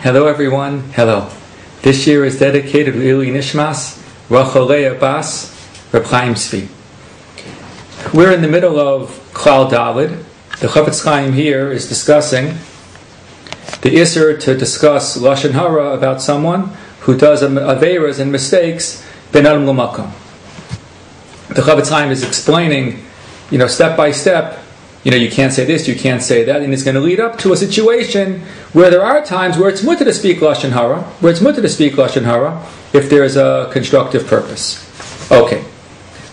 Hello everyone, hello. This year is dedicated to Ili Nishmas, Racholei Abbas, Reb Chaim Tzvi. We're in the middle of Klal Daled. The Chofetz Chaim here is discussing the Isser to discuss Lashon Hara about someone who does aveiros and mistakes ben adam l'makom. The Chofetz Chaim is explaining, step by step, you can't say this, you can't say that, and it's going to lead up to a situation where there are times where it's mutter to speak Lashon Hara, if there is a constructive purpose. Okay,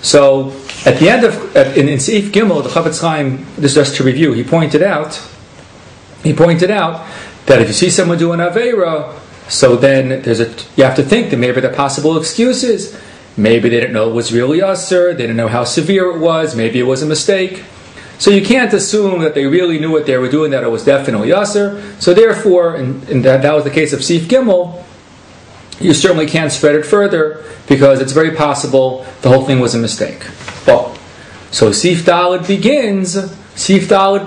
so at the end of in Seif Gimel, the Chofetz Chaim, this is just to review, he pointed out that if you see someone do an aveira, so then you have to think that maybe there are possible excuses. Maybe they didn't know it was really usher, they didn't know how severe it was, maybe it was a mistake. So you can't assume that they really knew what they were doing, that it was definitely usher. So therefore, and that was the case of Seif Gimel, you certainly can't spread it further because it's very possible the whole thing was a mistake. Well, so Seif Daled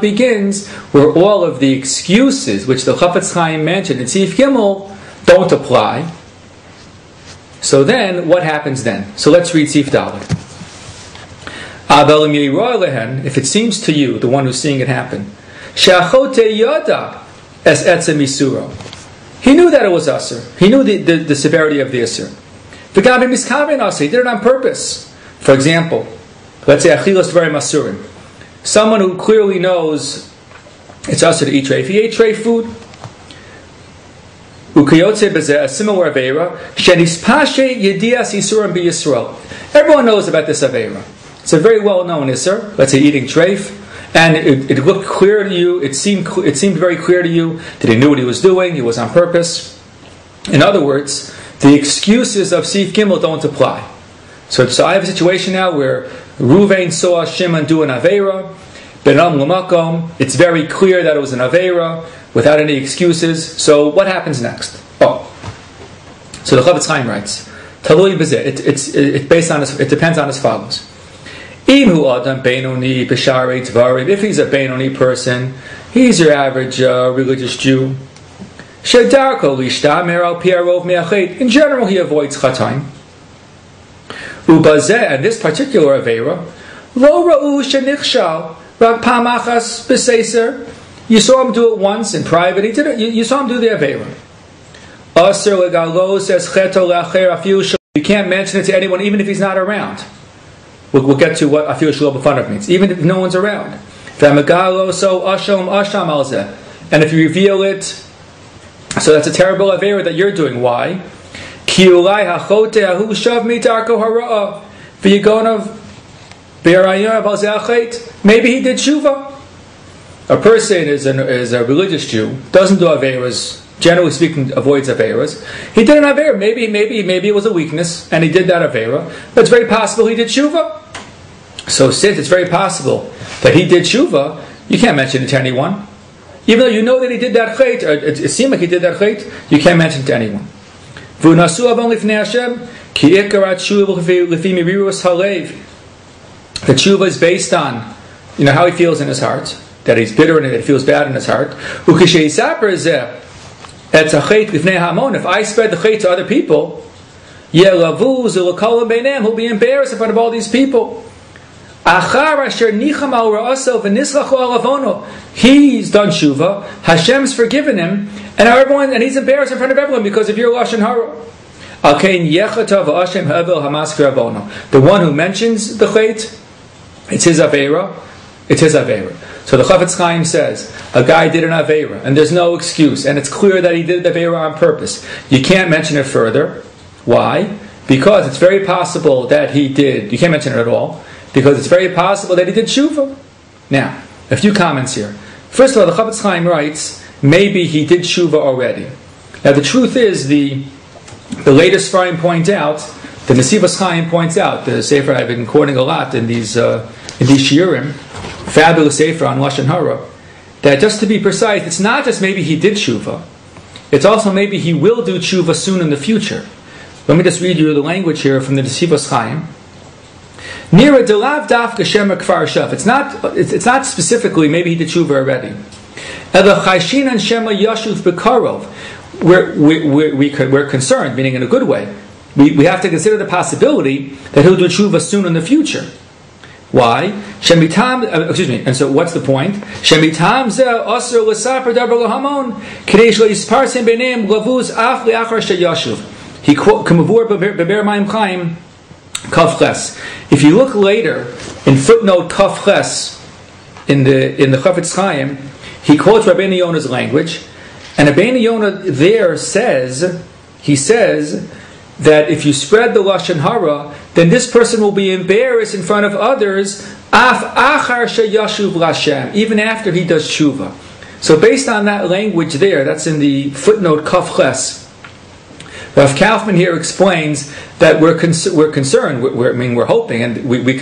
begins where all of the excuses which the Chofetz Chaim mentioned in Seif Gimel don't apply. So then, what happens then? So let's read Seif Daled. If it seems to you, the one who's seeing it happen, he knew that it was Asr. He knew the severity of the Asr. He did it on purpose. For example, let's say Achilas Dvarim Asurim. Someone who clearly knows it's Asr to eat treif. He ate treif food. A similar aveira. Everyone knows about this aveira. It's a very well-known isser. Let's say eating treif, and it looked clear to you. It seemed very clear to you that he knew what he was doing. It was on purpose. In other words, the excuses of Seif Gimel don't apply. So I have a situation now where Ruvain saw Shimon do an aveira, ben adam l'makom. It's very clear that it was an aveira without any excuses. So what happens next? So the Chofetz Chaim writes, Talui b'zeh. It depends on as follows. If he's a Beinoni person, he's your average religious Jew. In general, he avoids chataim. And this particular aveira, you saw him do it once in private. He did it. You saw him do the aveira. You can't mention it to anyone, even if he's not around. We'll get to what afil shelo b'fanav means, even if no one's around. And if you reveal it, so that's a terrible aveira that you're doing. Why? Maybe he did teshuva. A person is a religious Jew, doesn't do aveiras, generally speaking avoids aveiras. He did an aveira, maybe it was a weakness, and he did that aveira, but it's very possible he did teshuva. So since it's very possible that he did teshuva, you can't mention it to anyone. Even though you know that he did that chait, or it seemed like he did that chait, you can't mention it to anyone. The teshuva is based on how he feels in his heart, that he's bitter and that he feels bad in his heart. If I spread the chait to other people, he'll be embarrassed in front of all these people. He's done teshuva, Hashem's forgiven him, and he's embarrassed in front of everyone because of your Lashon Hara. The one who mentions the chait, it's his aveira. So the Chofetz Chaim says, a guy did an aveira, and there's no excuse, and it's clear that he did the aveira on purpose. You can't mention it further. Why? Because it's very possible that he did. You can't mention it at all, because it's very possible that he did teshuva. Now, a few comments here. First of all, the Chofetz Chaim writes, maybe he did teshuva already. Now, the truth is, the latest Sfarim point out, the Sefer Chaim points out, the Sefer I've been quoting a lot in these shiurim, fabulous Sefer on Lashon Hara, that just to be precise, it's not just maybe he did teshuva, it's also maybe he will do teshuva soon in the future. Let me just read you the language here from the Sefer Chaim. Nira delav daf geshem kfar shaf. It's not specifically maybe he did teshuva already. Ela chayshin and shema yashuv bekarov. we're concerned, meaning in a good way. We have to consider the possibility that he'll do teshuva soon in the future. Why? And so what's the point? If you look later in footnote Kaf Ches in the Chofetz Chaim, he quotes Rabbi Beinish language, and Rabbi Beinish there says that if you spread the Lashon Hara, then this person will be embarrassed in front of others, even after he does teshuva. So based on that language there, that's in the footnote Kaf Ches, Rav Kaufman here explains that we're concerned, we're hoping, and we